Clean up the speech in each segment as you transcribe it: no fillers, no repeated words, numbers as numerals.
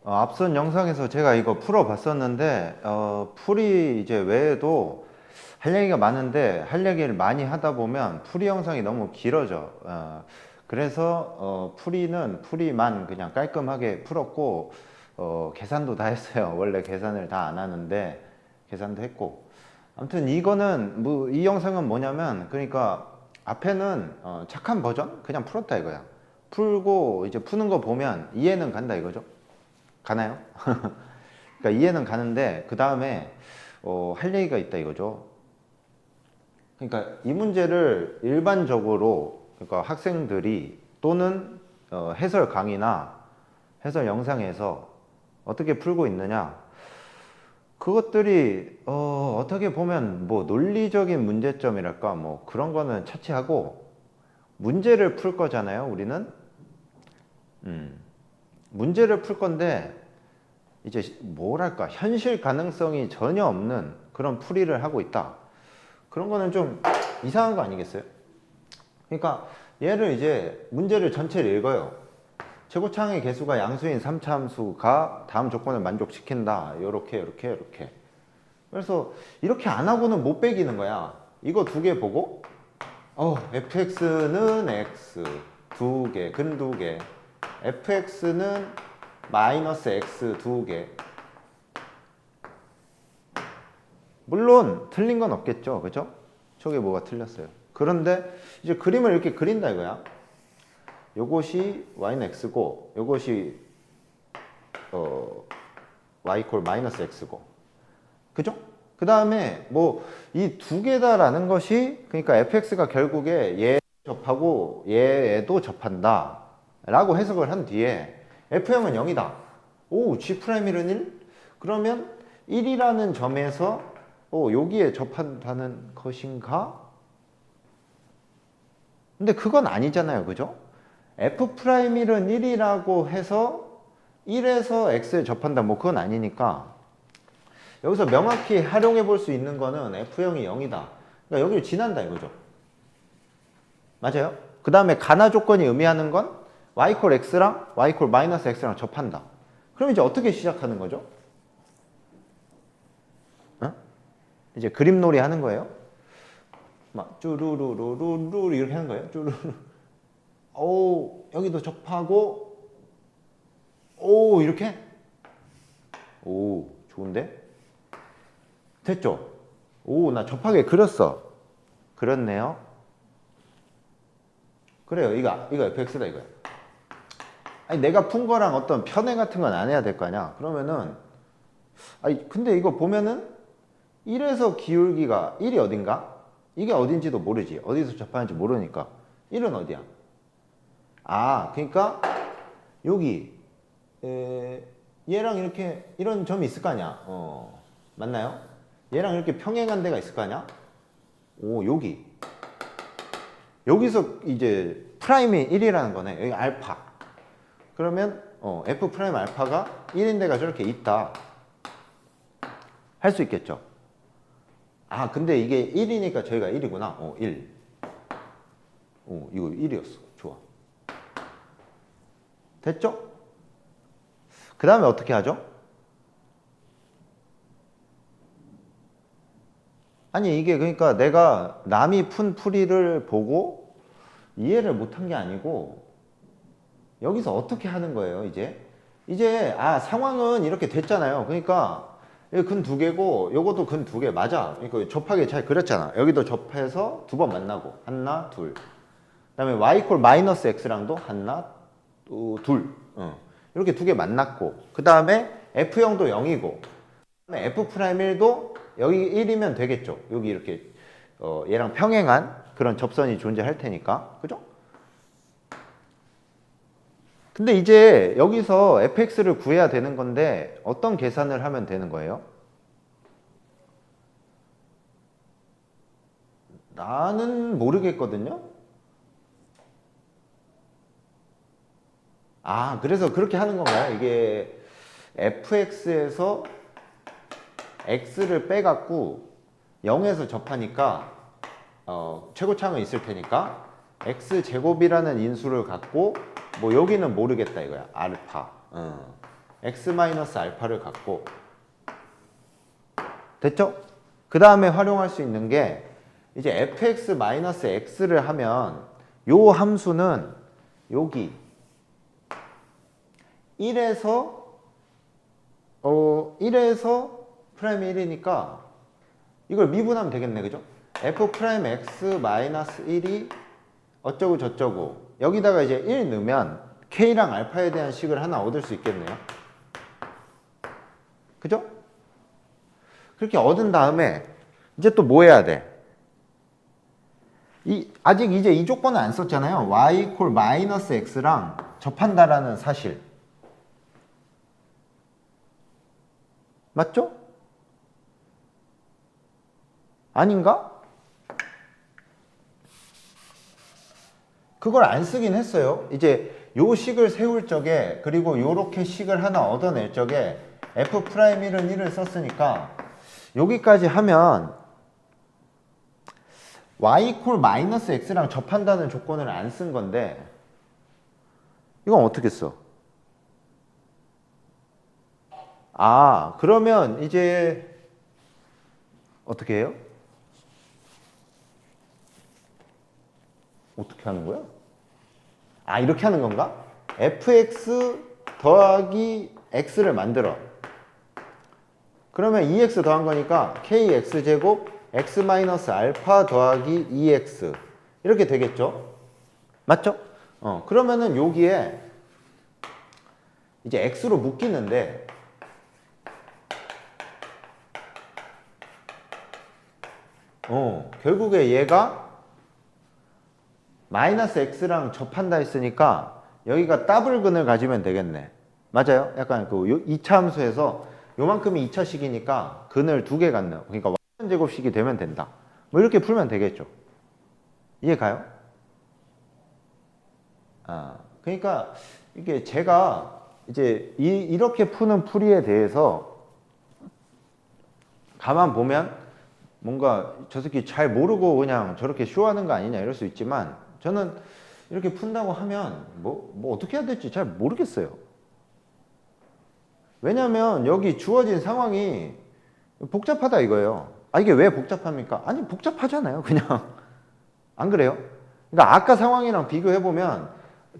앞선 영상에서 제가 이거 풀어봤었는데, 풀이 이제 외에도 할 얘기가 많은데, 할 얘기를 많이 하다 보면 풀이 영상이 너무 길어져. 그래서, 풀이만 그냥 깔끔하게 풀었고, 계산도 다 했어요. 원래 계산을 다 안 하는데, 계산도 했고. 아무튼 이거는, 이 영상은 뭐냐면, 그러니까 앞에는 착한 버전? 그냥 풀었다 이거야. 풀고, 이제 푸는 거 보면 이해는 간다 이거죠. 가나요? 그러니까 이해는 가는데 그 다음에 할 얘기가 있다 이거죠. 그러니까 이 문제를 일반적으로 그러니까 학생들이 또는 해설 강의나 해설 영상에서 어떻게 풀고 있느냐, 그것들이 어떻게 보면 뭐 논리적인 문제점이랄까 뭐 그런 거는 차치하고 문제를 풀 거잖아요. 우리는 문제를 풀 건데 이제 뭐랄까 현실 가능성이 전혀 없는 그런 풀이를 하고 있다. 그런 거는 좀 이상한 거 아니겠어요? 그러니까 얘를 이제 문제를 전체를 읽어요. 최고창의 개수가 양수인 3차 함수가 다음 조건을 만족시킨다. 요렇게 요렇게 요렇게. 그래서 이렇게 안 하고는 못 빼기는 거야. 이거 두 개 보고 fx는 x 두 개, 근 두 개. fx는 마이너스 x 두 개. 물론 틀린 건 없겠죠. 그죠? 저게 뭐가 틀렸어요. 그런데 이제 그림을 이렇게 그린다 이거야. 요것이 y는 x고 요것이 y 콜 마이너스 x고. 그죠? 그 다음에 뭐 이 두 개다라는 것이 그러니까 fx가 결국에 얘 접하고 얘도 접한다 라고 해석을 한 뒤에 f형은 0이다. 오, g'은 1? 그러면 1이라는 점에서 여기에 접한다는 것인가? 근데 그건 아니잖아요. 그죠? f'일은 1이라고 해서 1에서 x에 접한다. 뭐 그건 아니니까 여기서 명확히 활용해 볼 수 있는 거는 f형이 0이다. 그러니까 여기를 지난다 이거죠. 맞아요? 그 다음에 가나 조건이 의미하는 건 y 콜 x랑 y 콜 마이너스 x랑 접한다. 그럼 이제 어떻게 시작하는 거죠? 이제 그림놀이 하는 거예요. 막 쭈루루루루루 이렇게 하는 거예요. 쭈루루. 오, 여기도 접하고 오, 이렇게. 오, 좋은데? 됐죠? 오, 나 접하게 그렸어. 그렸네요. 그래요. 이거 fx다 이거야. 아니 내가 푼 거랑 어떤 편애 같은 건 안 해야 될 거 아니야. 그러면은 아니 근데 이거 보면은 1에서 기울기가 1이 어딘가? 이게 어딘지도 모르지. 어디서 접하는지 모르니까. 1은 어디야? 아, 그러니까 여기 얘랑 이렇게 이런 점이 있을 거 아니야. 맞나요? 얘랑 이렇게 평행한 데가 있을 거 아니야? 오, 여기서 이제 프라임이 1이라는 거네. 여기 알파. 그러면 f 프라임 알파가 1인 데가 저렇게 있다. 할 수 있겠죠. 아, 근데 이게 1이니까 저희가 1이구나. 1. 이거 1이었어. 좋아. 됐죠? 그 다음에 어떻게 하죠? 아니, 이게 그러니까 내가 남이 푼 풀이를 보고 이해를 못한 게 아니고 여기서 어떻게 하는 거예요, 이제, 상황은 이렇게 됐잖아요. 그러니까 여기 근 두 개고 요것도 근 두 개 맞아. 그러니까 접하게 잘 그렸잖아. 여기도 접해서 두 번 만나고 하나 둘. 그다음에 y 이퀄 마이너스 x랑도 하나 둘. 이렇게 두 개 만났고 그 다음에 f형도 0이고 그다음에 f 프라임 1도 여기 1이면 되겠죠. 여기 이렇게 얘랑 평행한 그런 접선이 존재할 테니까. 그죠? 근데 이제 여기서 fx를 구해야 되는 건데 어떤 계산을 하면 되는 거예요? 나는 모르겠거든요. 아, 그래서 그렇게 하는 건가요? 이게 fx에서 x를 빼갖고 0에서 접하니까 최고차항은 있을 테니까 x제곱이라는 인수를 갖고 뭐 여기는 모르겠다 이거야. 알파. x-알파를 갖고 됐죠? 그 다음에 활용할 수 있는 게 이제 fx-x를 하면 요 함수는 여기 1에서 1에서 프라임 1이니까 이걸 미분하면 되겠네, 그죠? f'(x-1이) 어쩌고 저쩌고 여기다가 이제 1 넣으면 k랑 알파에 대한 식을 하나 얻을 수 있겠네요. 그죠? 그렇게 얻은 다음에 이제 또 뭐 해야 돼? 아직 이제 이 조건은 안 썼잖아요. y = x랑 접한다라는 사실. 맞죠? 아닌가? 그걸 안 쓰긴 했어요. 이제 요 식을 세울 적에 그리고 요렇게 식을 하나 얻어낼 적에 f'1은 1을 썼으니까 여기까지 하면 y = x랑 접한다는 조건을 안 쓴 건데 이건 어떻게 써? 아, 그러면 이제 어떻게 해요? 어떻게 하는 거야? 아, 이렇게 하는 건가? fx 더하기 x를 만들어. 그러면 2x 더한 거니까 kx제곱 x-알파 더하기 2x 이렇게 되겠죠? 맞죠? 그러면은 여기에 이제 x로 묶이는데 결국에 얘가 마이너스 x랑 접한다 했으니까 여기가 더블근을 가지면 되겠네. 맞아요? 약간 그 2차 함수에서 요만큼이 2차식이니까 근을 2개 갖는, 그러니까 y제곱식이 되면 된다. 뭐 이렇게 풀면 되겠죠. 이해 가요? 아, 그러니까 이게 제가 이제 이렇게 푸는 풀이에 대해서 가만 보면 뭔가 저 새끼 잘 모르고 그냥 저렇게 쇼하는 거 아니냐 이럴 수 있지만 저는 이렇게 푼다고 하면 뭐 어떻게 해야 될지 잘 모르겠어요. 왜냐면 여기 주어진 상황이 복잡하다 이거예요. 아, 이게 왜 복잡합니까? 아니, 복잡하잖아요, 그냥. 안 그래요? 그러니까 아까 상황이랑 비교해보면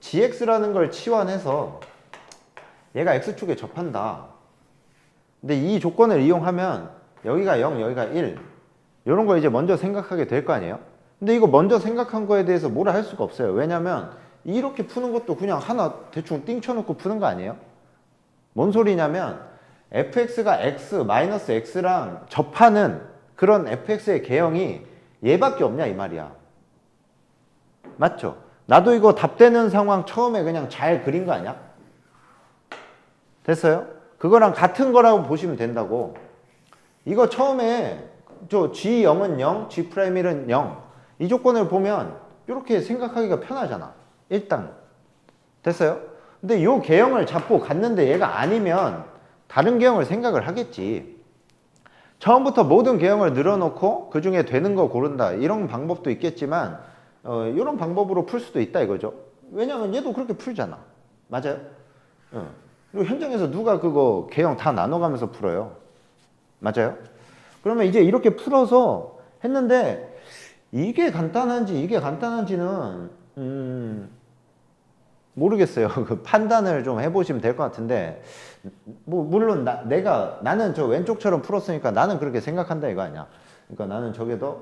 gx라는 걸 치환해서 얘가 x축에 접한다. 근데 이 조건을 이용하면 여기가 0, 여기가 1 이런 거 이제 먼저 생각하게 될 거 아니에요? 근데 이거 먼저 생각한 거에 대해서 뭐라 할 수가 없어요. 왜냐면 이렇게 푸는 것도 그냥 하나 대충 띵 쳐놓고 푸는 거 아니에요? 뭔 소리냐면 fx가 x-x랑 접하는 그런 fx의 개형이 얘밖에 없냐 이 말이야. 맞죠? 나도 이거 답되는 상황 처음에 그냥 잘 그린 거 아니야? 됐어요? 그거랑 같은 거라고 보시면 된다고. 이거 처음에 저 G0은 0, G'1은 0 이 조건을 보면 이렇게 생각하기가 편하잖아. 일단 됐어요? 근데 요 개형을 잡고 갔는데 얘가 아니면 다른 개형을 생각을 하겠지. 처음부터 모든 개형을 늘어놓고 그 중에 되는 거 고른다 이런 방법도 있겠지만 이런 방법으로 풀 수도 있다 이거죠. 왜냐면 얘도 그렇게 풀잖아. 맞아요? 그리고 현장에서 누가 그거 개형 다 나눠가면서 풀어요. 맞아요? 그러면 이제 이렇게 풀어서 했는데 이게 간단한지는 모르겠어요. 그 판단을 좀 해보시면 될 것 같은데 뭐 물론 나는 저 왼쪽처럼 풀었으니까 나는 그렇게 생각한다 이거 아니야. 그러니까 나는 저게 더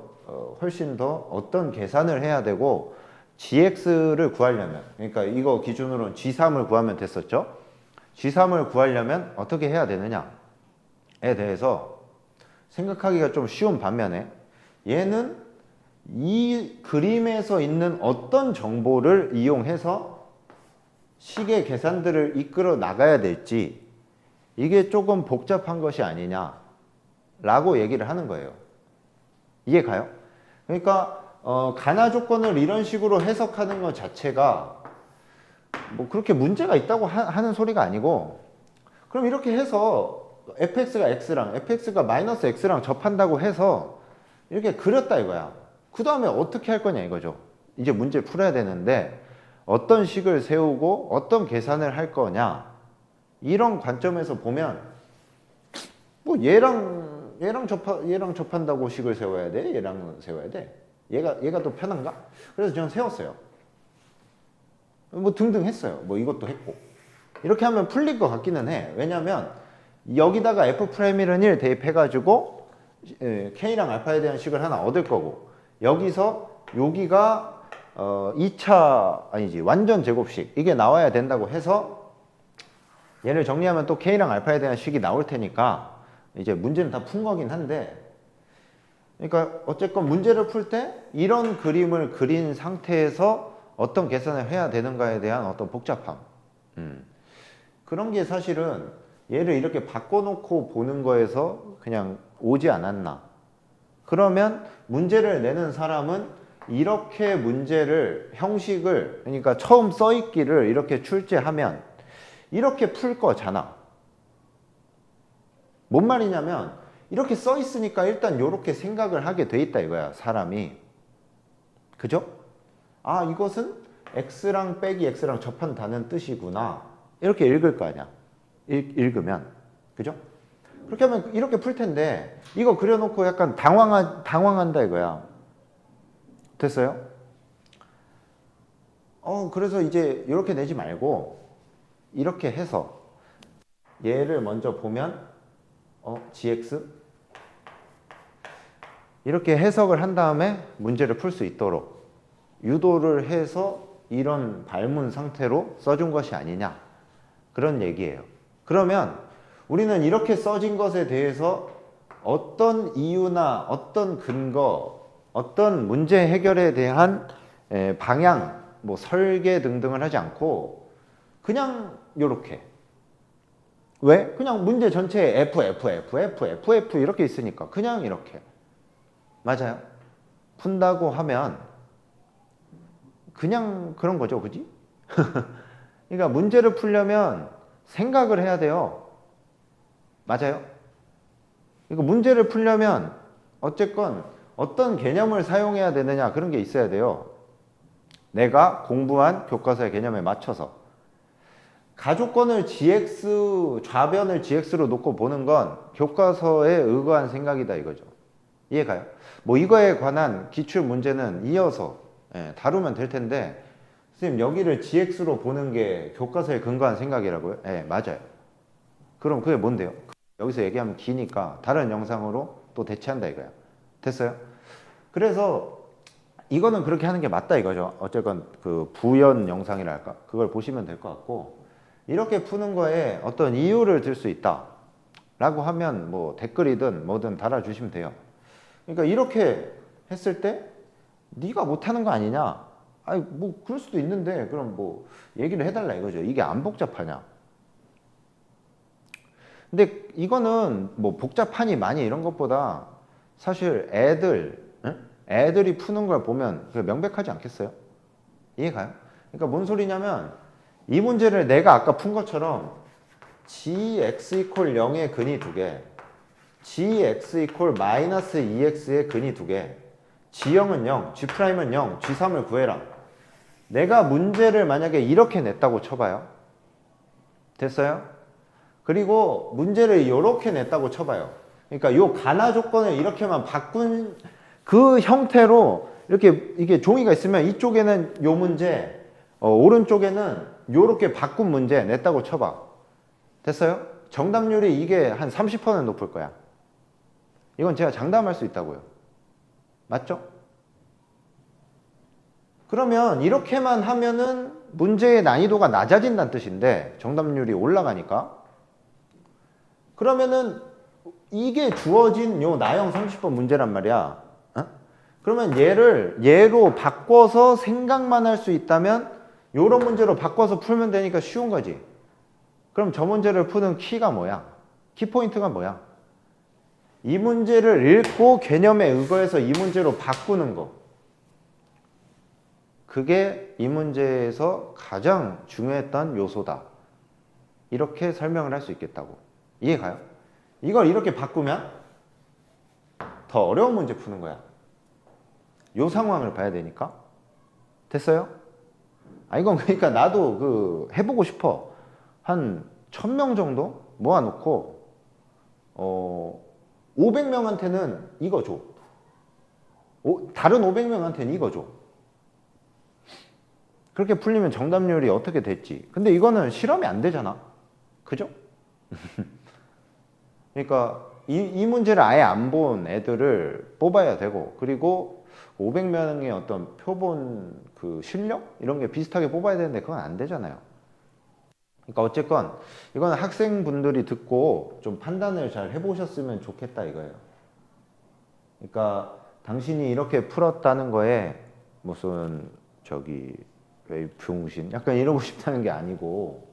훨씬 더 어떤 계산을 해야 되고 gx를 구하려면 그러니까 이거 기준으로는 g3을 구하면 됐었죠. g3을 구하려면 어떻게 해야 되느냐에 대해서 생각하기가 좀 쉬운 반면에 얘는 이 그림에서 있는 어떤 정보를 이용해서 식의 계산들을 이끌어 나가야 될지 이게 조금 복잡한 것이 아니냐 라고 얘기를 하는 거예요. 이해 가요? 그러니까 가나 조건을 이런 식으로 해석하는 것 자체가 뭐 그렇게 문제가 있다고 하는 소리가 아니고 그럼 이렇게 해서 fx가 x랑 fx가 마이너스 x랑 접한다고 해서 이렇게 그렸다 이거야. 그 다음에 어떻게 할 거냐 이거죠. 이제 문제 풀어야 되는데 어떤 식을 세우고 어떤 계산을 할 거냐 이런 관점에서 보면 뭐 얘랑 접한다고 식을 세워야 돼? 얘랑 세워야 돼? 얘가 더 편한가? 그래서 저는 세웠어요. 뭐 등등 했어요. 뭐 이것도 했고. 이렇게 하면 풀릴 것 같기는 해. 왜냐면 여기다가 F'L은 1 대입해가지고 K랑 알파에 대한 식을 하나 얻을 거고, 여기서 여기가 2차 아니지 완전 제곱식 이게 나와야 된다고 해서 얘를 정리하면 또 K랑 알파에 대한 식이 나올 테니까 이제 문제는 다 푼 거긴 한데, 그러니까 어쨌건 문제를 풀 때 이런 그림을 그린 상태에서 어떤 계산을 해야 되는가에 대한 어떤 복잡함, 그런 게 사실은 얘를 이렇게 바꿔놓고 보는 거에서 그냥 오지 않았나. 그러면 문제를 내는 사람은 이렇게 문제를 형식을, 그러니까 처음 써있기를 이렇게 출제하면 이렇게 풀 거잖아. 뭔 말이냐면 이렇게 써있으니까 일단 이렇게 생각을 하게 돼 있다 이거야, 사람이. 그죠? 아, 이것은 x랑 빼기 x랑 접한다는 뜻이구나, 이렇게 읽을 거 아니야. 읽으면. 그죠? 그렇게 하면 이렇게 풀 텐데 이거 그려놓고 약간 당황한다 이거야. 됐어요? 그래서 이제 이렇게 내지 말고 이렇게 해서 얘를 먼저 보면 gx 이렇게 해석을 한 다음에 문제를 풀 수 있도록 유도를 해서 이런 발문 상태로 써준 것이 아니냐, 그런 얘기예요. 그러면 우리는 이렇게 써진 것에 대해서 어떤 이유나 어떤 근거, 어떤 문제 해결에 대한 방향, 뭐 설계 등등을 하지 않고 그냥 요렇게, 왜? 그냥 문제 전체에 F 이렇게 있으니까 그냥 이렇게. 맞아요? 푼다고 하면 그냥 그런 거죠, 그지? 그러니까 문제를 풀려면 생각을 해야 돼요. 맞아요? 그러니까 문제를 풀려면 어쨌건 어떤 개념을 사용해야 되느냐, 그런 게 있어야 돼요. 내가 공부한 교과서의 개념에 맞춰서. 가조건을 gx, 좌변을 gx로 놓고 보는 건 교과서에 의거한 생각이다 이거죠. 이해가요? 뭐 이거에 관한 기출 문제는 이어서 다루면 될 텐데, 선생님 여기를 gx로 보는 게 교과서에 근거한 생각이라고요? 네, 맞아요. 그럼 그게 뭔데요? 여기서 얘기하면 기니까 다른 영상으로 또 대체한다 이거야. 됐어요? 그래서 이거는 그렇게 하는 게 맞다 이거죠. 어쨌건 그 부연 영상이랄까, 그걸 보시면 될 것 같고, 이렇게 푸는 거에 어떤 이유를 들 수 있다 라고 하면 뭐 댓글이든 뭐든 달아주시면 돼요. 그러니까 이렇게 했을 때 네가 못하는 거 아니냐, 아니 뭐 그럴 수도 있는데 그럼 뭐 얘기를 해달라 이거죠. 이게 안 복잡하냐. 근데 이거는 뭐 복잡하니 많이 이런 것보다 사실 애들이 푸는 걸 보면 명백하지 않겠어요? 이해가요? 그러니까 뭔 소리냐면 이 문제를 내가 아까 푼 것처럼 gx 이퀄 0의 근이 2개, gx 이퀄 마이너스 2x의 근이 2개, g0은 0, g'은 0, g3을 구해라. 내가 문제를 만약에 이렇게 냈다고 쳐봐요. 됐어요? 그리고 문제를 이렇게 냈다고 쳐봐요. 그러니까 요 가나 조건을 이렇게만 바꾼 그 형태로 이렇게 이게 종이가 있으면 이쪽에는 요 문제, 오른쪽에는 요렇게 바꾼 문제 냈다고 쳐봐. 됐어요? 정답률이 이게 한 30%는 높을 거야. 이건 제가 장담할 수 있다고요. 맞죠? 그러면 이렇게만 하면은 문제의 난이도가 낮아진다는 뜻인데 정답률이 올라가니까. 그러면은 이게 주어진 요 나형 30번 문제란 말이야. 그러면 얘로 바꿔서 생각만 할 수 있다면 요런 문제로 바꿔서 풀면 되니까 쉬운 거지. 그럼 저 문제를 푸는 키가 뭐야? 키포인트가 뭐야? 이 문제를 읽고 개념에 의거해서 이 문제로 바꾸는 거. 그게 이 문제에서 가장 중요했던 요소다. 이렇게 설명을 할 수 있겠다고. 이해가요? 이걸 이렇게 바꾸면 더 어려운 문제 푸는 거야. 요 상황을 봐야 되니까. 됐어요? 이건 그러니까 나도 해보고 싶어. 한 1000명 정도 모아놓고 500명한테는 이거 줘. 다른 500명한테는 이거 줘. 그렇게 풀리면 정답률이 어떻게 됐지? 근데 이거는 실험이 안 되잖아. 그죠? 그러니까 이 문제를 아예 안 본 애들을 뽑아야 되고, 그리고 500명의 어떤 표본 그 실력? 이런 게 비슷하게 뽑아야 되는데 그건 안 되잖아요. 그러니까 어쨌건 이거는 학생분들이 듣고 좀 판단을 잘 해보셨으면 좋겠다 이거예요. 그러니까 당신이 이렇게 풀었다는 거에 무슨 저기 왜 병신 약간 이러고 싶다는 게 아니고,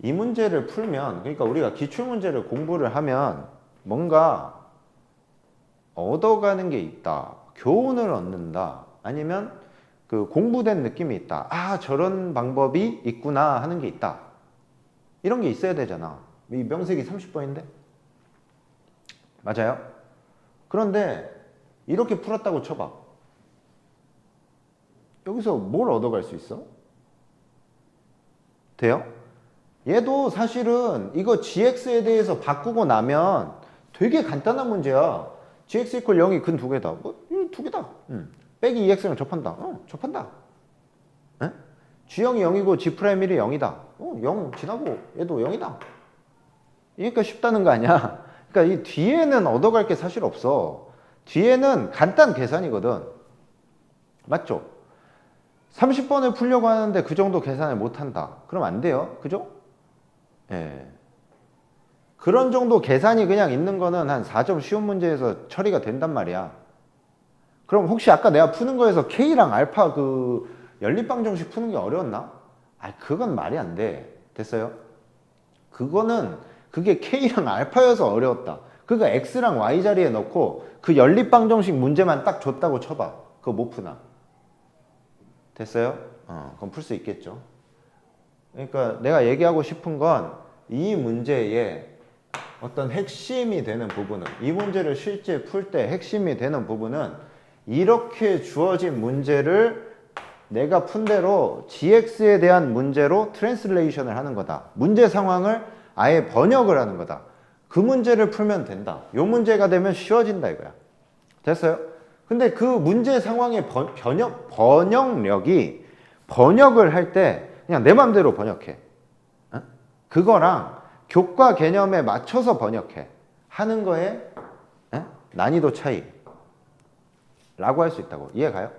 이 문제를 풀면, 그러니까 우리가 기출문제를 공부를 하면 뭔가 얻어가는 게 있다, 교훈을 얻는다, 아니면 그 공부된 느낌이 있다, 아 저런 방법이 있구나 하는 게 있다, 이런 게 있어야 되잖아. 이 명색이 30번인데 맞아요? 그런데 이렇게 풀었다고 쳐봐. 여기서 뭘 얻어갈 수 있어? 돼요? 얘도 사실은 이거 gx에 대해서 바꾸고 나면 되게 간단한 문제야. gx 이퀄 0이 근 두 개다. 이거 두 개다. 빼기 2x랑 접한다. 접한다. 에? g0이 0이고 g'1이 0이다. 0 지나고 얘도 0이다. 그러니까 쉽다는 거 아니야. 그러니까 이 뒤에는 얻어갈 게 사실 없어. 뒤에는 간단 계산이거든. 맞죠? 30번을 풀려고 하는데 그 정도 계산을 못 한다. 그럼 안 돼요. 그죠? 예. 그런 정도 계산이 그냥 있는 거는 한 4점 쉬운 문제에서 처리가 된단 말이야. 그럼 혹시 아까 내가 푸는 거에서 K랑 알파 그 연립방 정식 푸는 게 어려웠나? 그건 말이 안 돼. 됐어요? 그게 K랑 알파여서 어려웠다. 그거 X랑 Y 자리에 넣고 그 연립방 정식 문제만 딱 줬다고 쳐봐. 그거 못 푸나? 됐어요? 그럼 풀 수 있겠죠. 그러니까 내가 얘기하고 싶은 건 이 문제의 어떤 핵심이 되는 부분은, 이 문제를 실제 풀 때 핵심이 되는 부분은 이렇게 주어진 문제를 내가 푼 대로 gx에 대한 문제로 트랜슬레이션을 하는 거다. 문제 상황을 아예 번역을 하는 거다. 그 문제를 풀면 된다. 이 문제가 되면 쉬워진다 이거야. 됐어요? 근데 그 문제 상황의 번역력이, 번역을 할 때 그냥 내 맘대로 번역해. 그거랑 교과 개념에 맞춰서 번역해 하는 거에 난이도 차이 라고 할 수 있다고. 이해가요?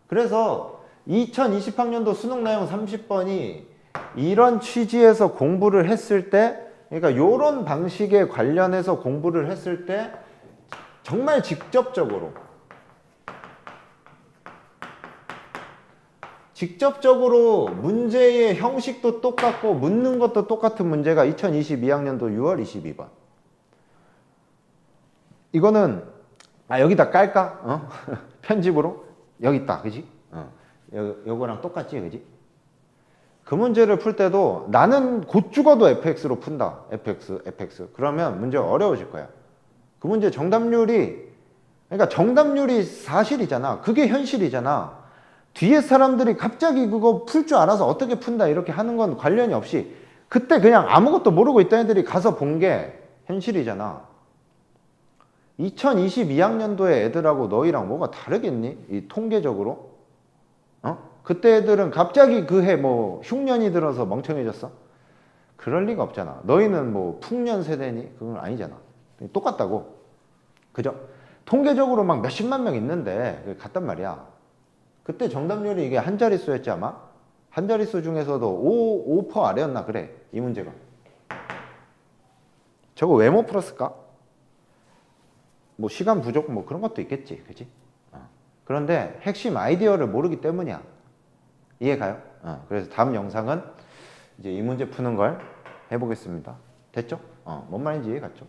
그래서 2020학년도 수능 나형 30번이 이런 취지에서 공부를 했을 때, 그러니까 이런 방식에 관련해서 공부를 했을 때 정말 직접적으로 문제의 형식도 똑같고 묻는 것도 똑같은 문제가 2022학년도 6월 22번. 이거는 여기다 깔까? 편집으로? 여기 있다. 그지? 요거랑 똑같지? 그지? 그 문제를 풀 때도 나는 곧 죽어도 fx로 푼다. fx. 그러면 문제가 어려워질 거야. 그 문제 그러니까 정답률이 사실이잖아. 그게 현실이잖아. 뒤에 사람들이 갑자기 그거 풀 줄 알아서 어떻게 푼다 이렇게 하는 건 관련이 없이 그때 그냥 아무것도 모르고 있던 애들이 가서 본 게 현실이잖아. 2022학년도의 애들하고 너희랑 뭐가 다르겠니? 이 통계적으로? 그때 애들은 갑자기 그 해 뭐 흉년이 들어서 멍청해졌어? 그럴 리가 없잖아. 너희는 뭐 풍년 세대니? 그건 아니잖아. 똑같다고. 그죠? 통계적으로 막 몇십만 명 있는데 같단 말이야. 그때 정답률이 이게 한 자릿수였지 아마? 한 자릿수 중에서도 5% 아래였나 그래 이 문제가. 저거 왜 못 풀었을까? 뭐 시간 부족 뭐 그런 것도 있겠지. 그치? 그런데 핵심 아이디어를 모르기 때문이야. 이해가요? 그래서 다음 영상은 이제 이 문제 푸는 걸 해보겠습니다. 됐죠? 뭔 말인지 이해 갔죠?